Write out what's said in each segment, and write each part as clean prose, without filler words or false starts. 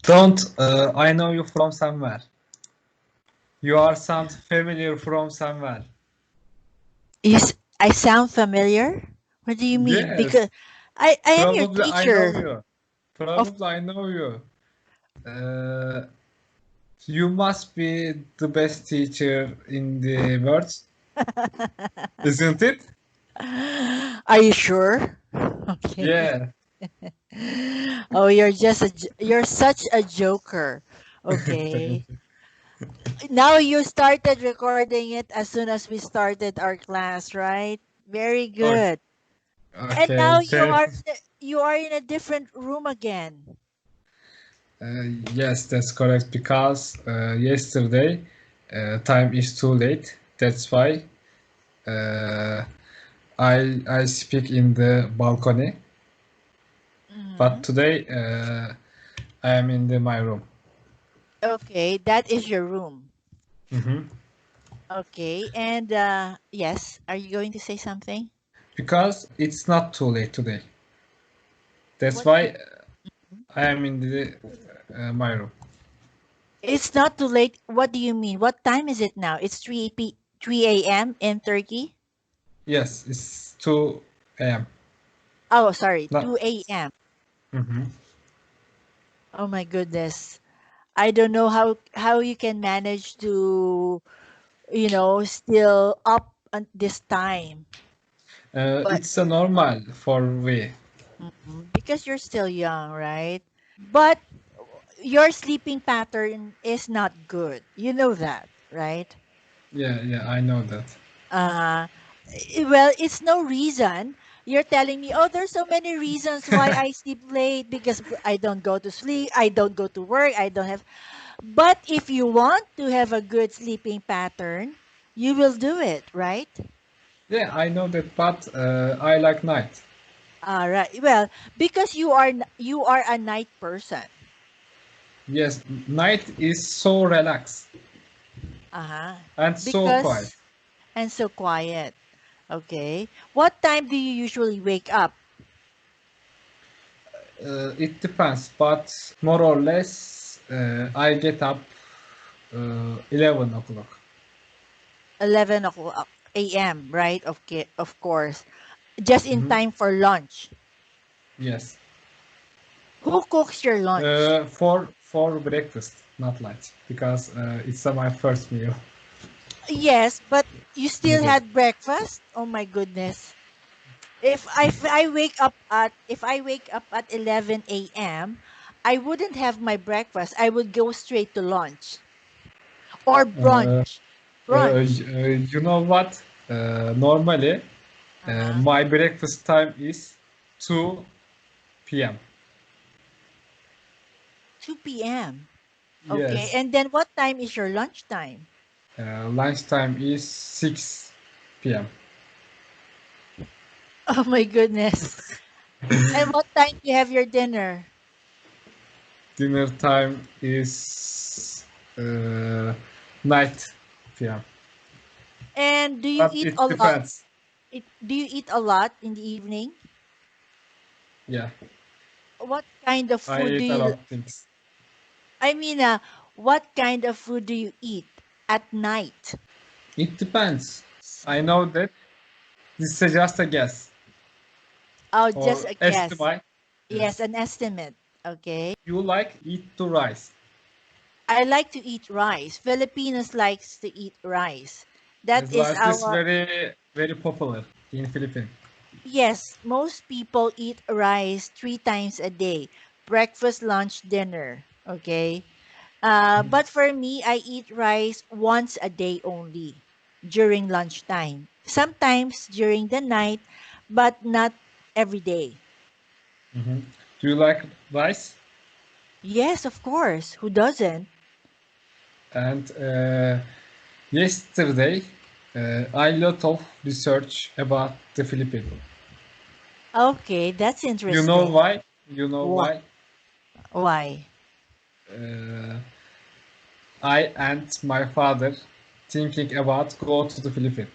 Don't I know you from somewhere? You are sound familiar from somewhere. I sound familiar? What do you mean? Yes. Because I am your Probably I teacher. know you. Probably I know you. You must be the best teacher in the world, isn't it? Are you sure? Okay. Yeah. Oh, you're such a joker. Okay. Now you started recording it as soon as we started our class, right? Very good. And Okay. now you are in a different room again. Yes, that's correct. Because yesterday time is too late. That's why I speak in the balcony. But today I am in my room. Okay, that is your room. Mm-hmm. Okay, and yes, are you going to say something? Because it's not too late today. That's What why I am in my room. It's not too late. What do you mean? What time is it now? It's 3 a.m. in Turkey? Yes, it's 2 a.m. Oh, sorry, Not. 2 a.m. Mm-hmm. Oh my goodness. I don't know how you can manage to, still up at this time. But It's a normal for we. because you're still young, right? But your sleeping pattern is not good. You know that, right? Yeah, I know that. Uh, well, it's no reason. You're telling me, oh, there's so many reasons why I sleep late because I don't go to sleep, I don't go to work, I don't have. But if you want to have a good sleeping pattern, you will do it, right? Yeah, I know that, but I like night. All right. Well, because you are a night person. Yes, night is so relaxed Uh-huh. and so quiet. Because and so quiet. Okay. What time do you usually wake up? It depends, but more or less, I get up 11 o'clock. 11 o'clock a.m., right? Okay, of course. Just in Mhm. time for lunch. Yes. Who cooks your lunch? For breakfast, not lunch, because it's my first meal. Yes, but you still Yes. had breakfast? Oh my goodness. If I wake up at 11 a.m., I wouldn't have my breakfast. I would go straight to lunch or Uh, brunch. Brunch. you know what? Normally, Uh-huh. my breakfast time is 2 p.m. 2 p.m. Okay. Yes. And then what time is your lunch time? Lunchtime is 6 p.m. Oh my goodness. And what time do you have your dinner? Dinner time is night p.m. And do you But eat it a lot? depends. Do you eat a lot in the evening? Yeah, What kind of I food do eat a lot you of things. I mean, what kind of food do you eat at night? It depends. I know that this is just a guess Oh, just or a guess. estimate. Yes, Yes. an estimate. Okay. You like eat to rice. I like to eat rice. Filipinos likes to eat rice. That As is rice is our very popular in Philippines. Yes, most people eat rice 3 times a day. Breakfast, lunch, dinner. Okay. But for me, I eat rice once a day only during lunchtime. Sometimes during the night, but not every day. Mhm. Do you like rice? Yes, of course. Who doesn't? And yesterday, I lot of research about the Philippines. Okay, that's You know interesting. why? You know Why? why? Why? Uh, I and my father thinking about go to the Philippines.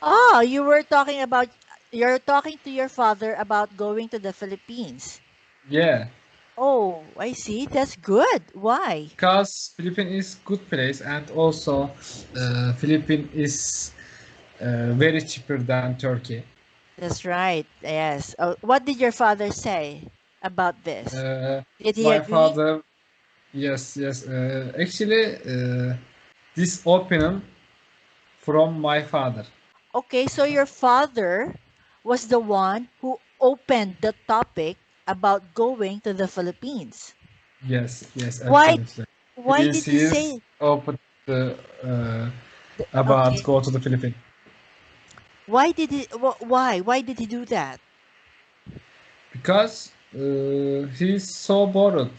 Oh, you're talking to your father about going to the Philippines. Yeah, Oh, I see. That's good. Why? Because Philippines is good place, and also Philippines is very cheaper than Turkey. That's right. Yes. What did your father say about this? Uh, Did he my agree? father, yes, yes. Actually, this opinion from my father. Okay, so your father was the one who opened the topic about going to the Philippines. Yes, yes, Why absolutely. why did He he is say open to, about okay? go to the Philippines. Why did he do that? Because he's so bored.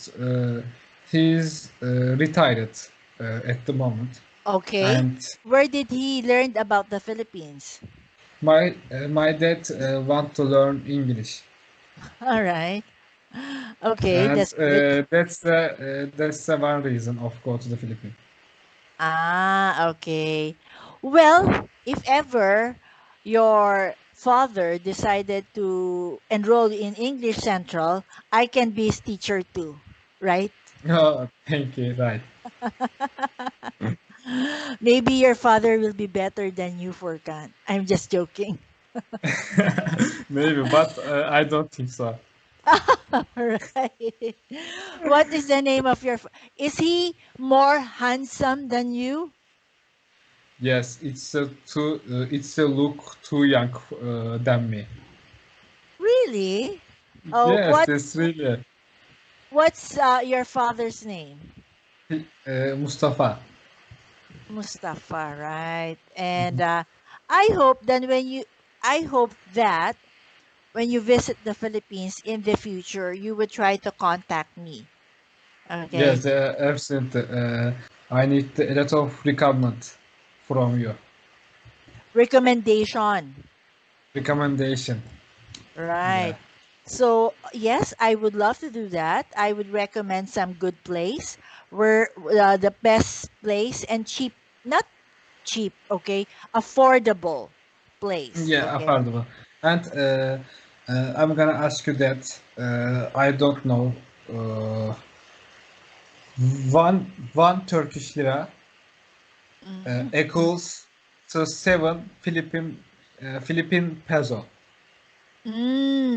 He's retired at the moment, Okay. and Where did he learn about the Philippines? my dad want to learn English, All right. Okay, and that's good. that's the one reason of go to the Philippines. Ah, okay. Well, if ever your father decided to enroll in English Central, I can be his teacher too, right? Oh, thank you. Right. Maybe your father will be better than you, Furkan. I'm just joking. Maybe, but I don't think so. Right. What is the name of your is he more handsome than you? Yes, it's a look too young than me. Really? Oh, Yes, that's really what's your father's name? Mustafa. Mustafa, right? And Mhm. I hope then I hope that when you visit the Philippines in the future, you would try to contact me. Okay. Yes, absolutely. I need a lot of recommend from you. Recommendation. Recommendation. Right. Yeah. So, yes, I would love to do that. I would recommend some good place where the best place and cheap, not cheap, okay, affordable place, Yeah, okay? affordable. And I'm gonna ask you that I don't know. Uh, one Turkish lira Mm-hmm. equals to 7 Philippine peso.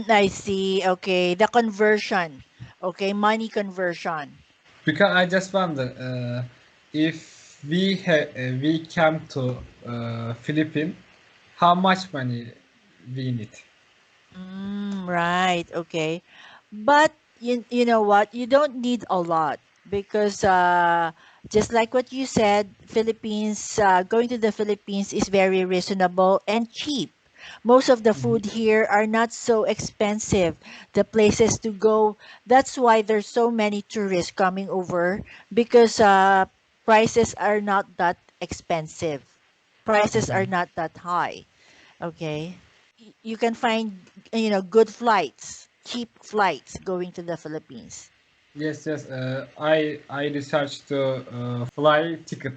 I see. Okay, the conversion. Okay, money conversion. Because I just wonder if we came to Philippines, how much money we need. Right. Okay. But you know what? You don't need a lot because just like what you said, Philippines going to the Philippines is very reasonable and cheap. Most of the Mhm. food here are not so expensive. The places to go, that's why there's so many tourists coming over because prices are not that expensive. Prices are Mhm. not that high. Okay. You can find, good flights, cheap flights going to the Philippines. Yes, yes. I researched the fly ticket.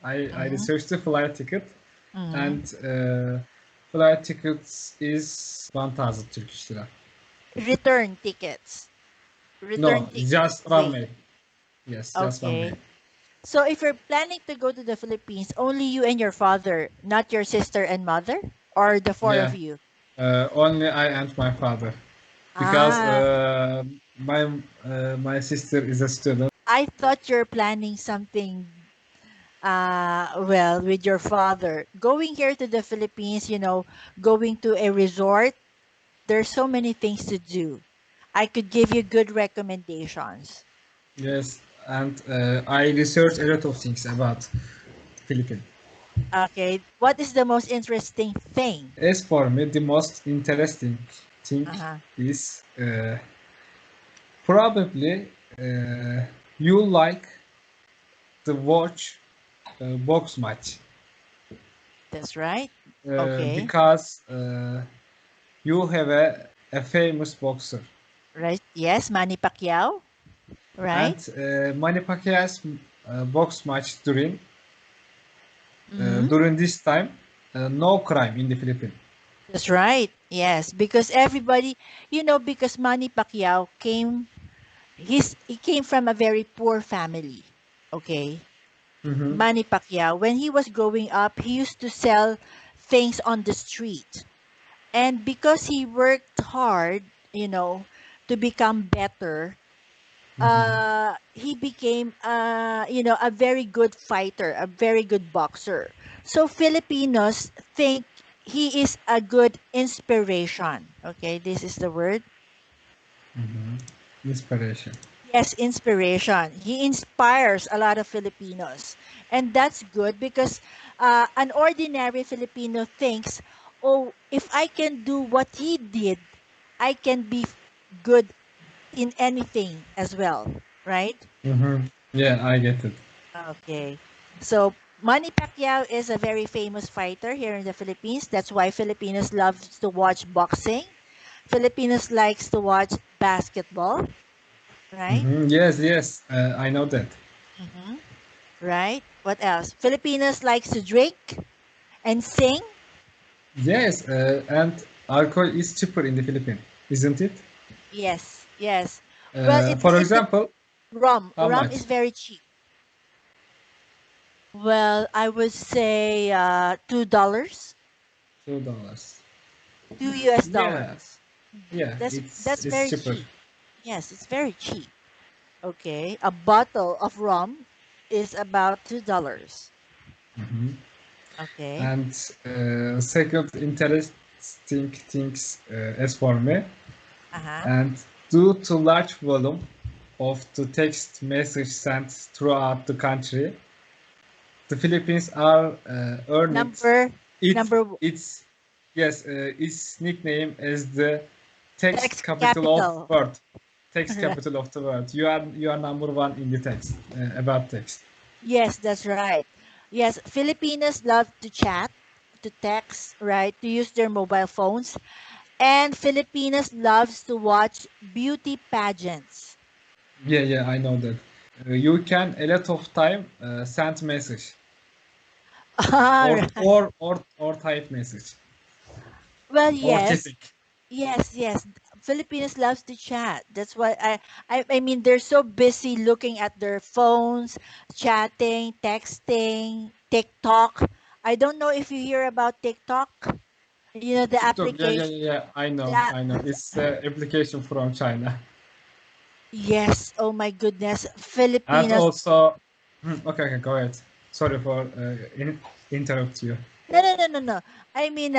I Mm-hmm. researched the fly ticket, Mm-hmm. and fly tickets is 1,000 Turkish lira. Return tickets. Return No, ticket. just one Wait. way. Yes, just one way. Okay. So if you're planning to go to the Philippines, only you and your father, not your sister and mother, or the four of Yeah, you? only I and my father, because Ah, my sister is a student. I thought you're planning something well with your father. Going here to the Philippines, going to a resort, there's so many things to do. I could give you good recommendations. Yes, and I researched a lot of things about Philippines. Okay, what is the most interesting thing? As for me, the most interesting thing Uh-huh. is probably uh, you like the watch box match That's right. Okay. because you have a famous boxer, Right. Yes, Manny Pacquiao. and Right. Manny Pacquiao's box match Mm-hmm. during this time, no crime in the Philippines. That's right. Yes, because everybody, because Manny Pacquiao came He came from a very poor family. Okay. Mm-hmm. Manny Pacquiao, when he was growing up, he used to sell things on the street. And because he worked hard, to become better, Mm-hmm. he became a very good fighter, a very good boxer. So Filipinos think he is a good inspiration. Okay, this is the word. Mm-hmm. Inspiration. Yes, inspiration. He inspires a lot of Filipinos. And that's good because an ordinary Filipino thinks, oh, if I can do what he did, I can be good in anything as well, right? Mm-hmm. Yeah, I get it. Okay. So Manny Pacquiao is a very famous fighter here in the Philippines. That's why Filipinos love to watch boxing. Filipinos likes to watch basketball, right? Mm-hmm. Yes, yes, I know that. Mm-hmm. Right? What else? Filipinos likes to drink and sing. Yes, and alcohol is cheaper in the Philippines, isn't it? Yes, yes. Well, For it example, rum. how Rum much? is very cheap. Well, I would say $2, $2. $2 Yeah, dollars. yeah, That's it's very cheaper. cheap. Yes, it's very cheap. Okay, a bottle of rum is about $2. Mhm. Okay. And second interesting things as for me, Uh-huh. and due to large volume of the text message sent throughout the country, the Philippines are earned Number it number its yes its nickname as the text text capital of capital. world. Text Right. capital of the world. You are number one in the text about text. Yes, that's right. Yes, Filipinos love to chat, to text, right? To use their mobile phones. And Filipinos loves to watch beauty pageants. Yeah, yeah, I know that. You can a lot of time send message All or right. or or or type message Well, or yes. typing. Yes, yes. Filipinos loves to chat. That's why I mean they're so busy looking at their phones, chatting, texting, TikTok. I don't know if you hear about TikTok. The TikTok, yeah, yeah, application. yeah, yeah. I know, That I know. It's application from China, yes. Oh my goodness. and Filipinos. also. Okay, okay, go ahead. Sorry for interrupt you. No, no, no, no, no. I mean,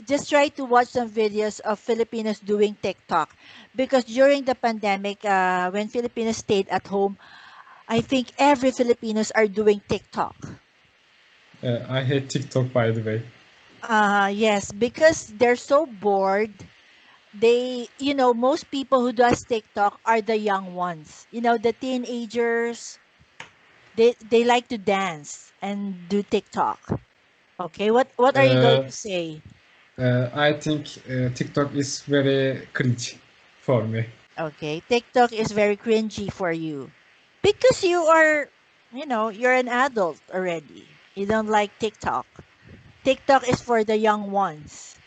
just try to watch some videos of Filipinos doing TikTok because during the pandemic, when Filipinos stayed at home, I think every Filipinos are doing TikTok. I hate TikTok, by the way. Yes, because they're so bored. Most people who does TikTok are the young ones. The teenagers. They like to dance and do TikTok. Okay, what are you going Uh, to say? I think TikTok is very cringe for me. Okay, TikTok is very cringy for you because you're an adult already. You don't like TikTok. TikTok is for the young ones,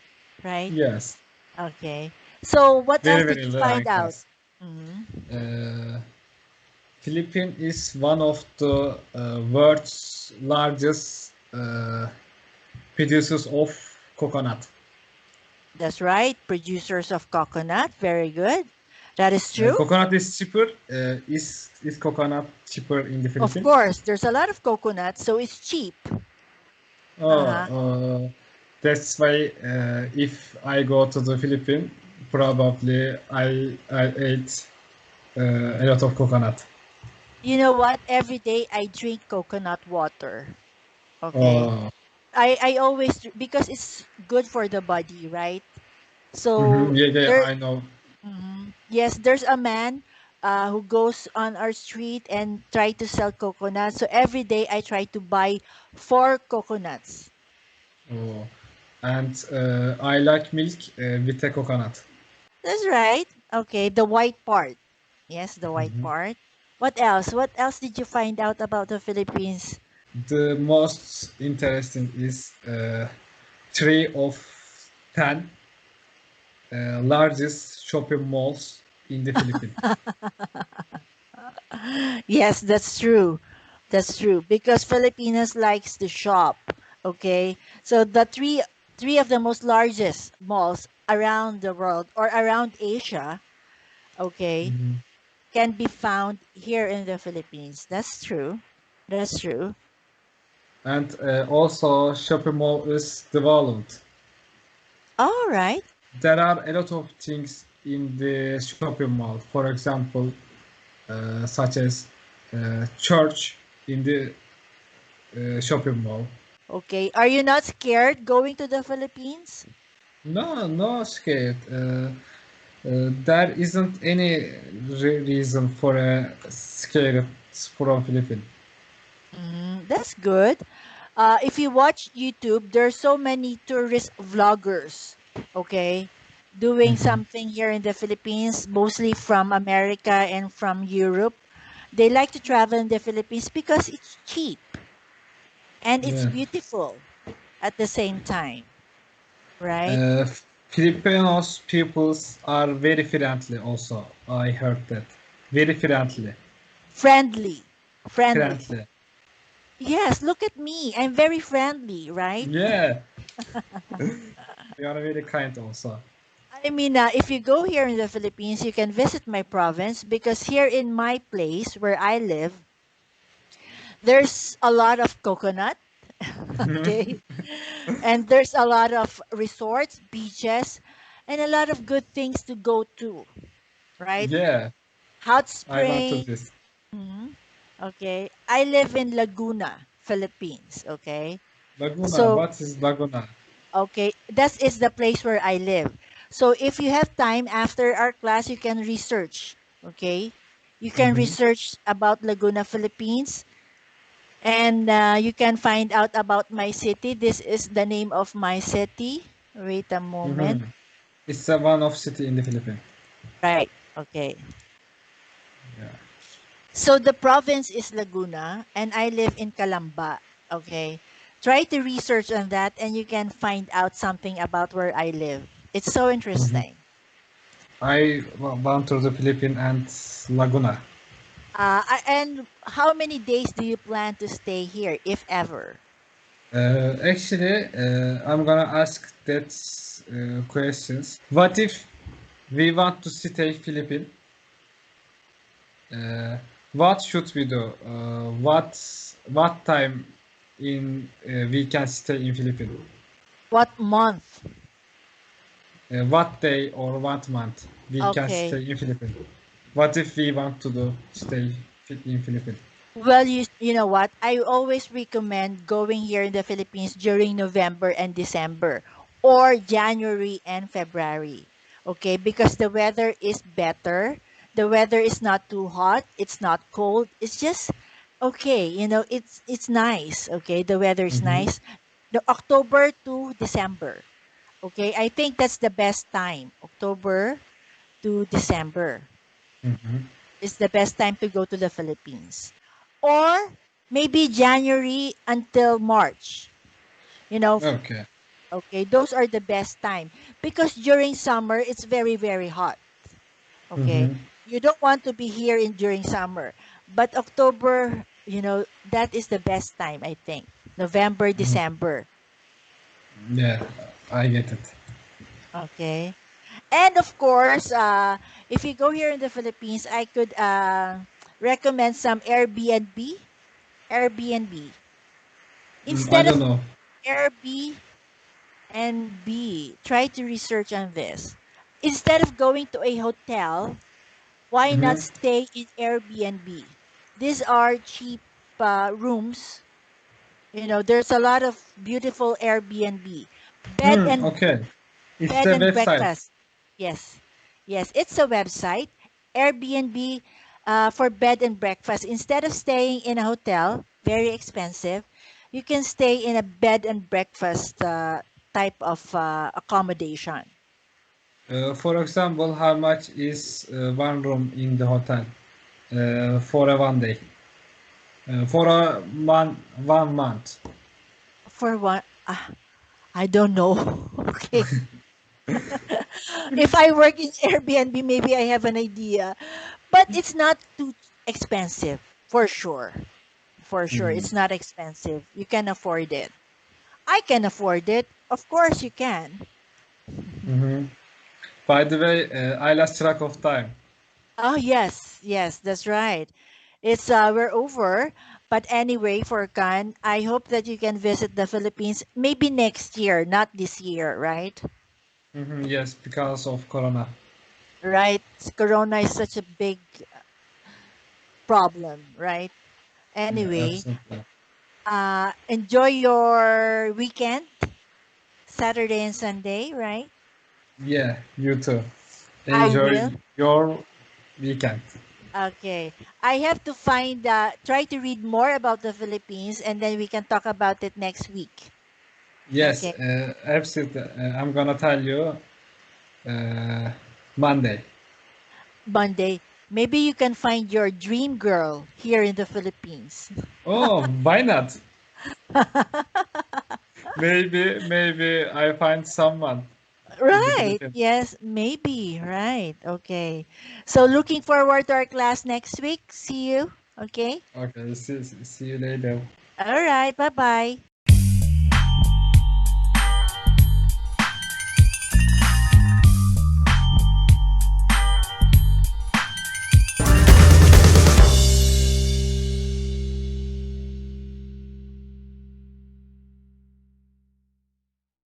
right? Yes, Okay. So what very else did very you find like out? us. Hmm. Uh, Philippines is one of the world's largest producers of coconut. That's right. Producers of coconut. Very good. That is true. Coconut is cheaper. Is coconut cheaper in the Of Philippines? course, there's a lot of coconut, so it's cheap. Oh, Uh-huh. that's why if I go to the Philippines, probably I ate a lot of coconut. You know what? Every day I drink coconut water. Okay. Oh, I always because it's good for the body, right? So yeah, yeah, there I know. yes, there's a man who goes on our street and try to sell coconuts. So every day I try to buy 4 coconuts. Oh, and I like milk with a coconut. That's right. Okay, the white part. Yes, the white part. What else? What else did you find out about the Philippines? The most interesting is 3 of 10 largest shopping malls in the Philippines. Yes, that's true. That's true because Filipinos likes to shop. Okay, so the three of the most largest malls around the world or around Asia, okay, Mhm. can be found here in the Philippines. That's true. That's true. And also shopping mall is developed. All right. There are a lot of things in the shopping mall. For example, such as church in the shopping mall. Okay. Are you not scared going to the Philippines? No, no scared. There isn't any reason for a scared from Philippines. That's good. If you watch YouTube, there's so many tourist vloggers, okay, doing Mhm. something here in the Philippines, mostly from America and from Europe. They like to travel in the Philippines because it's cheap and it's Yeah. beautiful at the same time, right? Uh, Filipinos peoples are very friendly also. I heard that. Very friendly. Friendly. Friendly. Friendly. Yes, look at me. I'm very friendly, right? Yeah. We are very kind also. I mean, if you go here in the Philippines, you can visit my province because here in my place where I live, there's a lot of coconut, okay? And there's a lot of resorts, beaches, and a lot of good things to go to, right? Yeah, Hot I want to spring. this. Mhm. Okay. I live in Laguna, Philippines, okay? Laguna. So, What is Laguna? okay, that is the place where I live. So if you have time after our class, you can research, okay? You can Mhm. research about Laguna, Philippines, and you can find out about my city. This is the name of my city. Wait a moment. Mhm. It's a one of city in the Philippines. Right. Okay. Yeah. So the province is Laguna, and I live in Calamba. Okay. Try to research on that, and you can find out something about where I live. It's so Mhm. interesting. I want to the Philippines and Laguna. And how many days do you plan to stay here, if ever? Actually, I'm gonna ask that questions. What if we want to stay Philippines? Uh, what should we do? What time in we can stay in Philippines? What month? What day or what month we can Okay. stay in Philippines? What if we want to do stay in Philippines? Well, you know what? I always recommend going here in the Philippines during November and December or January and February. Okay, because the weather is better. The weather is not too hot, it's not cold. It's just okay, it's nice, okay? The weather is Mm-hmm. nice. The October to December. Okay, I think that's the best time. October to December Mm-hmm. is the best time to go to the Philippines. Or maybe January until March. You know, f- Okay. okay, those are the best time because during summer it's very very hot. Okay? Mm-hmm. You don't want to be here in during summer. But October, that is the best time, I think. November, Mm-hmm. December. Yeah, I get it. Okay? And of course, if you go here in the Philippines, I could recommend some Airbnb. Airbnb. I Instead don't of know. Airbnb, try to research on this. Instead of going to a hotel, why not Mm-hmm. stay in Airbnb? These are cheap rooms. There's a lot of beautiful Airbnb. Bed and Okay. It's bed a and website. breakfast. Yes. Yes, it's a website, Airbnb, for bed and breakfast. Instead of staying in a hotel, very expensive, you can stay in a bed and breakfast type of accommodation. For example, how much is one room in the hotel for a one day? For a one month. For one, I don't know. Okay. If I work in Airbnb, maybe I have an idea. But it's not too expensive, for sure. For sure, it's not expensive. You can afford it. I can afford it. Of course, you can. By the way, I lost track of time. Oh, yes, that's right. It's we're over. But anyway, for Kan, I hope that you can visit the Philippines maybe next year, not this year, right? Yes, because of Corona. Right. Corona is such a big problem, right? Yeah, Anyway, absolutely. enjoy your weekend, Saturday and Sunday, right? Yeah, you too. I will. Enjoy your weekend. Okay. I have to try to read more about the Philippines and then we can talk about it next week. Yes, Okay. absolutely. I'm gonna tell you Monday. Monday. Maybe you can find your dream girl here in the Philippines. Oh, why not? Maybe I find someone in the Right. Philippines. Yes, maybe. Right. Okay. So looking forward to our class next week. See you. Okay. Okay, see you later. All right. Bye bye.